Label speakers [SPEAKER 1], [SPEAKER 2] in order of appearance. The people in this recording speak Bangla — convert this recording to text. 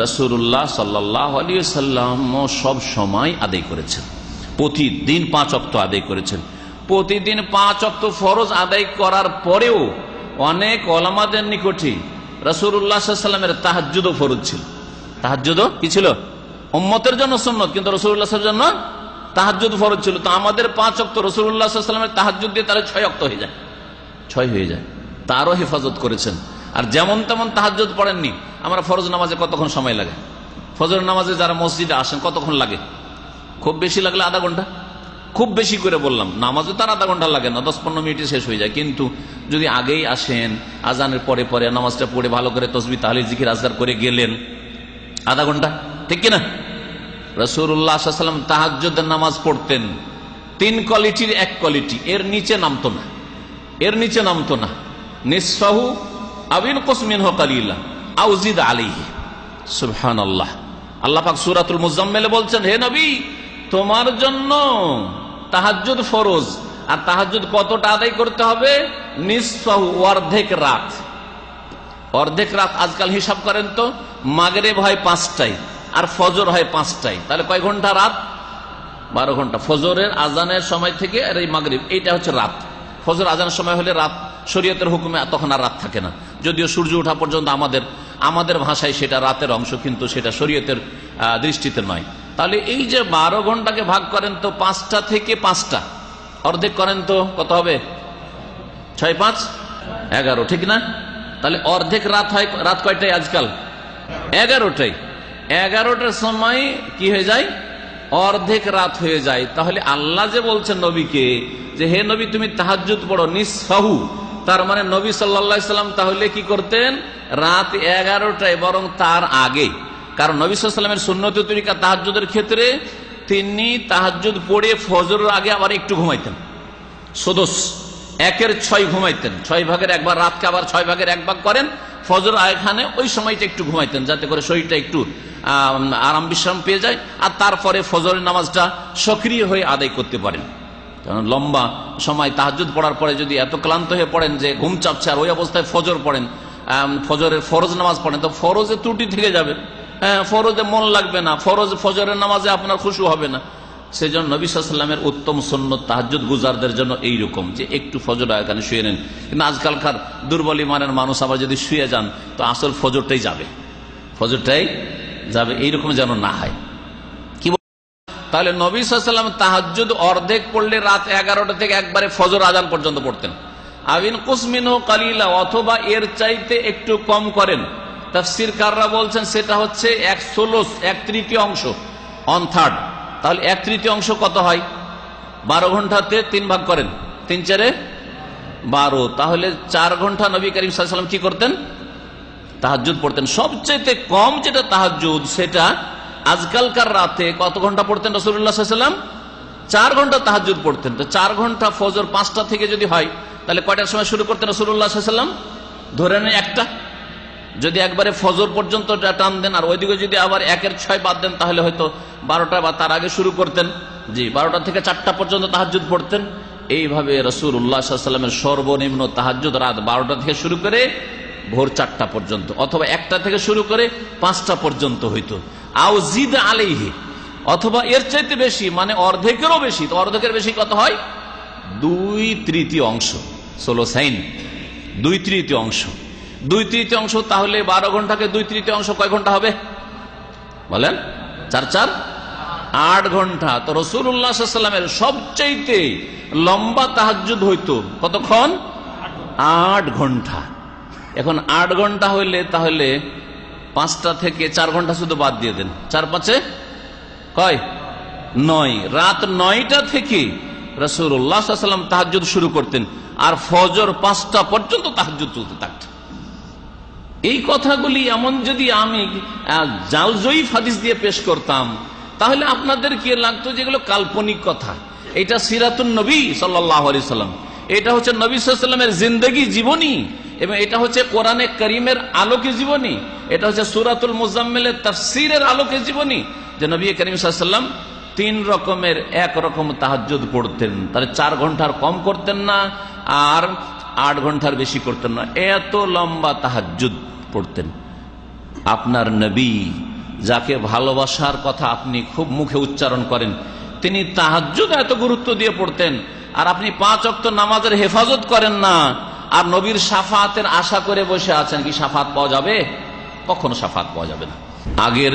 [SPEAKER 1] রাসূলুল্লাহ সাল্লাল্লাহু আলাইহি ওয়াসাল্লাম সব সময় আদায় করেছেন, প্রতিদিন 5 ওয়াক্ত আদায় করেছেন। প্রতিদিন 5 ওয়াক্ত ফরজ আদায় করার পরেও অনেক ওলামাদের নিকটে রাসূলুল্লাহ সাল্লাল্লাহু আলাইহি ওয়াসাল্লামের তাহাজ্জুদও ফরজ ছিল। তাহাজ্জুদও কি ছিল? উম্মতের জন্য সুন্নাত, কিন্তু রাসূলুল্লাহ সাল্লাল্লাহু আলাইহি ওয়াসাল্লামের জন্য তাহাজ্জুদ ফরজ ছিল। তো আমাদের 5 ওয়াক্ত রাসূলুল্লাহ সাল্লাল্লাহু আলাইহি ওয়াসাল্লামের তাহাজ্জুদ দিয়ে তাহলে 6 ওয়াক্ত হয়ে যায়, 6 হয়ে যায়। তারও হেফাজত করেছেন। আর যেমন তেমন তাহাজ্জুদ পড়েননি। আমরা ফরজ নামাজে কতক্ষণ সময় লাগে? ফজর নামাজে যারা মসজিদে আসেন কতক্ষণ লাগে? খুব বেশি লাগলে আধা ঘন্টা, খুব বেশি করে বললাম। নামাজে তার আধা ঘন্টা লাগে না, 10-15 মিনিটে শেষ হয়ে যায়। কিন্তু যদি আগেই আসেন, আজানের পরে পরে নামাজটা পড়ে ভালো করে তাসবিহ তাহলিল জিকির আজকার করে গেলেন, আধা ঘন্টা, ঠিক কিনা? রাসূলুল্লাহ সাল্লাল্লাহু আলাইহি ওয়াসাল্লাম তাহাজ্জুদের নামাজ পড়তেন 3 কোয়ালিটির 1 কোয়ালিটি, এর নিচে নামতো না, এর নিচে নামতো না। নিসফাহু আবিন কুসমিনহু কালিলা আও জিদ আলাইহি। সুবহানাল্লাহ। আল্লাহ পাক সূরাতুল মুজাম্মিলে বলছেন, হে নবী, তোমার জন্য তাহাজ্জুদ ফরজ। আর তাহাজ্জুদ কতটা আদায় করতে হবে? নিসফাহু, অর্ধেক রাত। অর্ধেক রাত আজকাল হিসাব করেন তো, মাগরিব হয় 5টায় আর ফজর হয় 5টায়, তাহলে কয় ঘন্টা রাত? 12 ঘন্টা। ফজরের আজানের সময় থেকে আর এই মাগরিব, এইটা হচ্ছে রাত। ফজর আজানের সময় হলে রাত, শরীয়তের হুকুমে তখন আর রাত থাকে না। যদিও সূর্য ওঠা পর্যন্ত আমাদের ভাষায় সেটা রাতের অংশ, কিন্তু সেটা শরীয়তের দৃষ্টিতে নয়। তাহলে এই যে 12 ঘন্টাকে ভাগ করেন তো 5টা থেকে 5টা, অর্ধেক করেন তো কত হবে? 6 5 11, ঠিক না? তাহলে অর্ধেক রাত হয়। রাত কয়টায় আজকাল? 11টায়। 11টার সময় কি হয়ে যায়? অর্ধেক রাত হয়ে যায়। তাহলে আল্লাহ যে বলছেন নবীকে যে হে নবী তুমি তাহাজ্জুদ পড়ো নিসফাহু, তার মানে নবী সাল্লাল্লাহু আলাইহি সাল্লাম তাহলে কি করতেন? রাত 11টায়, বরং তার আগে। কারণ নবী সাল্লাল্লাহু আলাইহি সাল্লামের সুন্নতি তরিকা তাহাজ্জুদের ক্ষেত্রে তিনি তাহাজ্জুদ পড়ে ফজরের আগে আবার একটু ঘুমাইতেন। সদস্য 1/6 ঘুমাইতেন, 6 ভাগের 1 ভাগ, রাতকে আবার 6 ভাগের 1 ভাগ করেন। ফজর এখানে ওই সময়টা একটু ঘুমাইতেন, যাতে করে শরীরটা একটু আরাম বিশ্রাম পেয়ে যায়, আর তারপরে ফজরের নামাজটা সক্রিয় হয়ে আদায় করতে পারেন। কারণ লম্বা সময় তাহাজ্জুদ পড়ার পরে যদি এত ক্লান্ত হয়ে পড়েন যে ঘুম চাপছে, আর ওই অবস্থায় ফজর পড়েন, ফজরের ফরজ নামাজ পড়েন, তো ফরজে ত্রুটি থেকে যাবে, ফরজে মন লাগবে না, ফজরের নামাজে আপনার খুশু হবে না। সেই জন্য নবী সাল্লাল্লাহু আলাইহি ওয়াসাল্লামের উত্তম সুন্নত তাহাজ্জুদ গুজারদের জন্য এইরকম যে একটু ফজর এখানে শুয়ে নেন। কিন্তু আজকালকার দুর্বল ইমানের মানুষ আবার যদি শুয়ে যান তো আসল ফজরটাই যাবে, ফজরটাই যাবে, এইরকম যেন না হয়। কি তাহলে নবী সাল্লাল্লাহু আলাইহি ওয়াসাল্লাম তাহাজ্জুদ অর্ধেক পড়লে রাত 11টা থেকে একবারে ফজর আজান পর্যন্ত পড়তেন। আবিন কুসমিনহু কালিলা, অথবা এর চাইতে একটু কম করেন। তাফসীরকাররা বলছেন সেটা হচ্ছে 1/3, 1/3 অংশ, 1/3। তাহলে 1/3 অংশ কত হয়? 12 ঘন্টাতে 3 ভাগ করেন, 3 4 12, তাহলে 4 ঘন্টা নবী করিম সাল্লাল্লাহু আলাইহি ওয়াসাল্লাম কি করতেন? তাহাজ্জুদ পড়তেন। সবচেয়ে কম যেটা তাহাজ্জুদ, সেটা আজকালকার রাতে কত ঘন্টা পড়তেন রাসূলুল্লাহ সাল্লাল্লাহু আলাইহি ওয়াসাল্লাম? 4 ঘন্টা তাহাজ্জুদ পড়তেন। তো 4 ঘন্টা ফজর 5টা থেকে যদি হয়, তাহলে কয়টার সময় শুরু করতেন রাসূলুল্লাহ সাল্লাল্লাহু আলাইহি ওয়াসাল্লাম? ধরে নেন 1টা। যদি একবারে ফজর পর্যন্ত টান দেন আর ওইদিকে যদি আবার 1/6 বাদ দেন, তাহলে হয়তো 12টা বা তার আগে শুরু করতেন। জি, 12টা থেকে 4টা পর্যন্ত তাহাজ্জুদ পড়তেন। এইভাবে রাসূলুল্লাহ সাল্লাল্লাহু আলাইহি ওয়াসাল্লামের সর্বনিম্ন তাহাজ্জুদ রাত 12টা থেকে শুরু করে ভোর 4টা পর্যন্ত, অথবা 1টা থেকে শুরু করে 5টা পর্যন্ত হইতো। আও জিদ আলাইহি, অথবা এর চাইতে বেশি, মানে অর্ধেকেরও বেশি। তো অর্ধেকের বেশি কত হয়? 2/3 অংশ, 16 2/3 অংশ, 2/3 অংশ। তাহলে 12 ঘন্টাকে 2/3 অংশ কয় ঘন্টা হবে বলেন? 4 4 8 ঘন্টা। তো রাসূলুল্লাহ সাল্লাল্লাহু আলাইহি ওয়াসাল্লামের সবচাইতে লম্বা তাহাজ্জুদ হইতো কতক্ষণ? 8 ঘন্টা। এখন 8 ঘন্টা হইলে তাহলে 5টা থেকে 4 ঘন্টা শুধু বাদ দিয়ে দেন, 4 5 কয় 9। রাত 9টা থেকে রাসূলুল্লাহ সাল্লাল্লাহু আলাইহি ওয়াসাল্লাম তাহাজ্জুদ শুরু করতেন, আর ফজর 5টা পর্যন্ত তাহাজ্জুদ চলতে থাকত। এই কথাগুলি এমন যদি আমি জাল জয়ীফ হাদিস দিয়ে পেশ করতাম, তাহলে আপনাদের কি লাগতো যেগুলো কাল্পনিক কথা। এটা সিরাতুন নবী সাল্লাল্লাহু আলাইহি সাল্লাম, এটা হচ্ছে নবী সাল্লাল্লাহু আলাইহি সাল্লামের জিন্দেগি জীবনী, এবং এটা হচ্ছে কোরআনে কারীমের আলোকে জীবনী, এটা হচ্ছে সূরাতুল মুজাম্মিলের তাফসীরের আলোকে জীবনী, যে নবী করিম সাল্লাল্লাহু আলাইহি সাল্লাম 3 রকমের 1 রকম তাহাজ্জুদ পড়তেন। তাহলে 4 ঘন্টার কম করতেন না, আর 8 ঘন্টার বেশি করতেন না, এত লম্বা তাহাজ্জুদ পড়তেন। আপনার নবী যাকে ভালোবাসার কথা আপনি খুব মুখে উচ্চারণ করেন, তিনি তাহাজ্জুদ এত গুরুত্ব দিয়ে পড়তেন, আর আপনি 5 ওয়াক্ত নামাজের হেফাজত করেন না, আর নবীর শাফাতের আশা করে বসে আছেন। কি শাফাত পাওয়া যাবে? কখনো শাফাত পাওয়া যাবে না। আগের